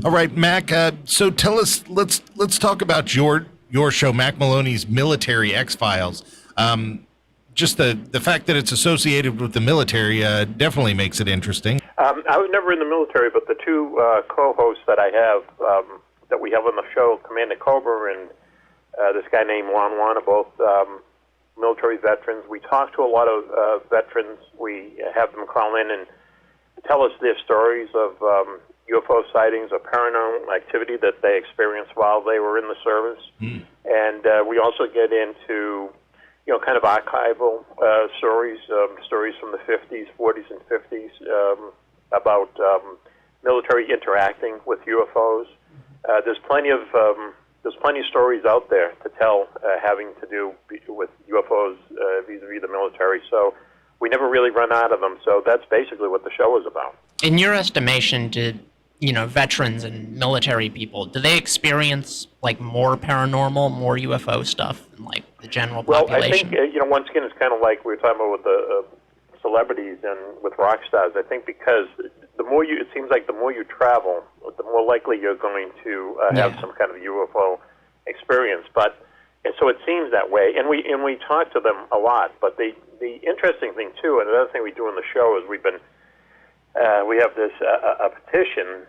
All right, Mac. So tell us. Let's talk about your show, Mack Maloney's Military X-Files. Just the fact that it's associated with the military definitely makes it interesting. I was never in the military, but the two co-hosts that I have, that we have on the show, Commander Cobra and this guy named Juan-Juan, are both military veterans. We talk to a lot of veterans. We have them call in and tell us their stories of UFO sightings or paranormal activity that they experienced while they were in the service. And we also get into, kind of archival stories from the 50s, 40s, and 50s about military interacting with UFOs. There's plenty of stories out there to tell having to do with UFOs vis-a-vis the military. So we never really run out of them. So that's basically what the show is about. In your estimation, did veterans and military people, do they experience more paranormal, more UFO stuff than the general population? Well, I think once again it's kind of like we were talking about with the celebrities and with rock stars. I think because it seems like the more you travel, the more likely you're going to have some kind of UFO experience. And so it seems that way. And we talk to them a lot. But the interesting thing too, and another thing we do in the show is we have this a petition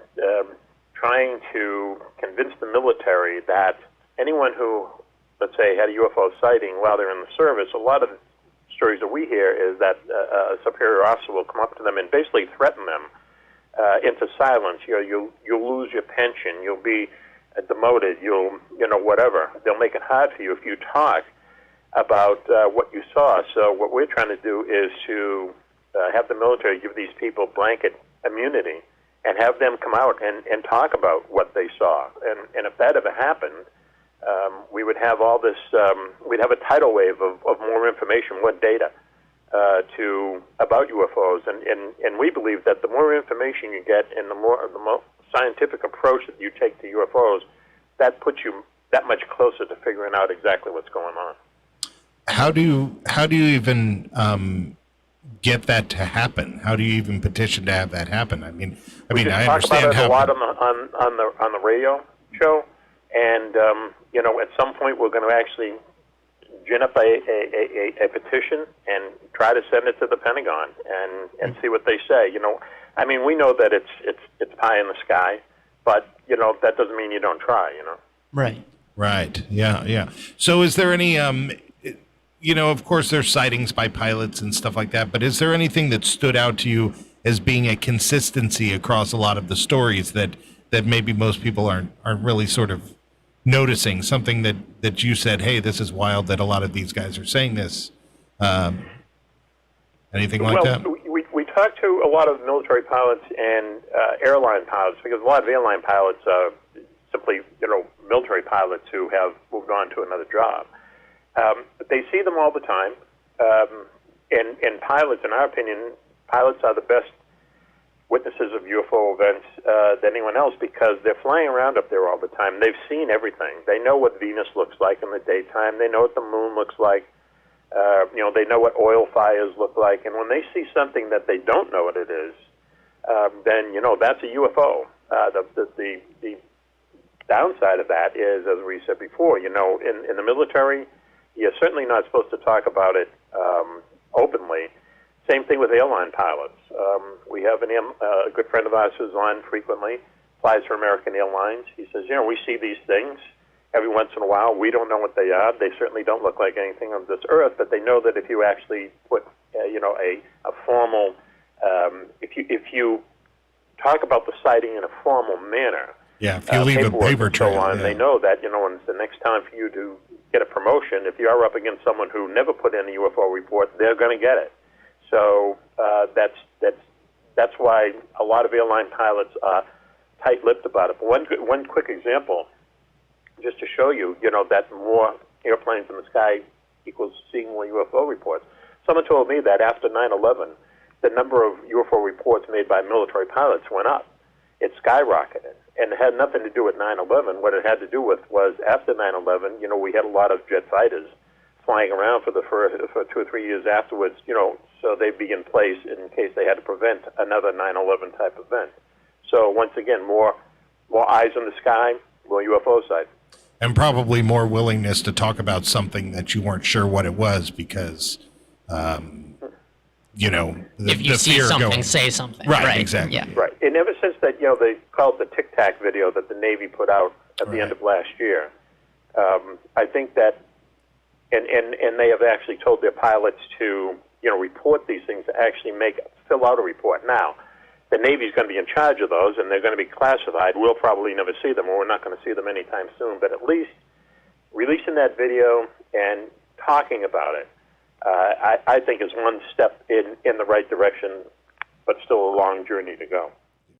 trying to convince the military that anyone who, let's say, had a UFO sighting while they're in the service, a lot of the stories that we hear is that a superior officer will come up to them and basically threaten them into silence. You'll lose your pension. You'll be demoted. Whatever. They'll make it hard for you if you talk about what you saw. So what we're trying to do is to have the military give these people blanket immunity and have them come out and talk about what they saw. And if that ever happened, we would have all this, we'd have a tidal wave of more information, more data about UFOs. And we believe that the more information you get and the more scientific approach that you take to UFOs, that puts you that much closer to figuring out exactly what's going on. How do you even get that to happen? How do you even petition to have that happen? I understand talk about it a lot on the radio show, and at some point we're going to actually gin up a petition and try to send it to the Pentagon and see what they say. We know that it's pie in the sky, but that doesn't mean you don't try. Right. Yeah. So is there any of course there's sightings by pilots and stuff like that, but is there anything that stood out to you as being a consistency across a lot of the stories that maybe most people aren't really sort of noticing? Something that you said, hey, this is wild that a lot of these guys are saying this. Anything like that? We talked to a lot of military pilots and airline pilots, because a lot of airline pilots are simply military pilots who have moved on to another job. They see them all the time, and pilots, in our opinion, pilots are the best witnesses of UFO events than anyone else, because they're flying around up there all the time. They've seen everything. They know what Venus looks like in the daytime. They know what the moon looks like. They know what oil fires look like. And when they see something that they don't know what it is, then that's a UFO. The downside of that is, as we said before, in the military, you're certainly not supposed to talk about it openly. Same thing with airline pilots. We have a good friend of ours who's on frequently, flies for American Airlines. He says, we see these things every once in a while. We don't know what they are. They certainly don't look like anything on this earth, but they know that if you actually put, a formal, if you talk about the sighting in a formal manner, if you leave a paper trail, they know that, when it's the next time for you to get a promotion, if you are up against someone who never put in a UFO report, they're going to get it. So that's why a lot of airline pilots are tight-lipped about it. But one quick example, just to show you, that more airplanes in the sky equals seeing more UFO reports. Someone told me that after 9/11, the number of UFO reports made by military pilots went up. It skyrocketed. And it had nothing to do with 9/11. What it had to do with was after 9/11, we had a lot of jet fighters flying around for 2 or 3 years afterwards, so they'd be in place in case they had to prevent another 9/11 type event. So once again, more more eyes in the sky, more UFO sight. And probably more willingness to talk about something that you weren't sure what it was because, you know, if you the see fear something, going. say something. Right, exactly. Yeah. Right. And ever since that, they called the Tic Tac video that the Navy put out at the end of last year, I think that, and they have actually told their pilots to, report these things, to actually fill out a report. Now, the Navy's going to be in charge of those, and they're going to be classified. We'll probably never see them, or we're not going to see them anytime soon. But at least releasing that video and talking about it, I think is one step in the right direction, but still a long journey to go.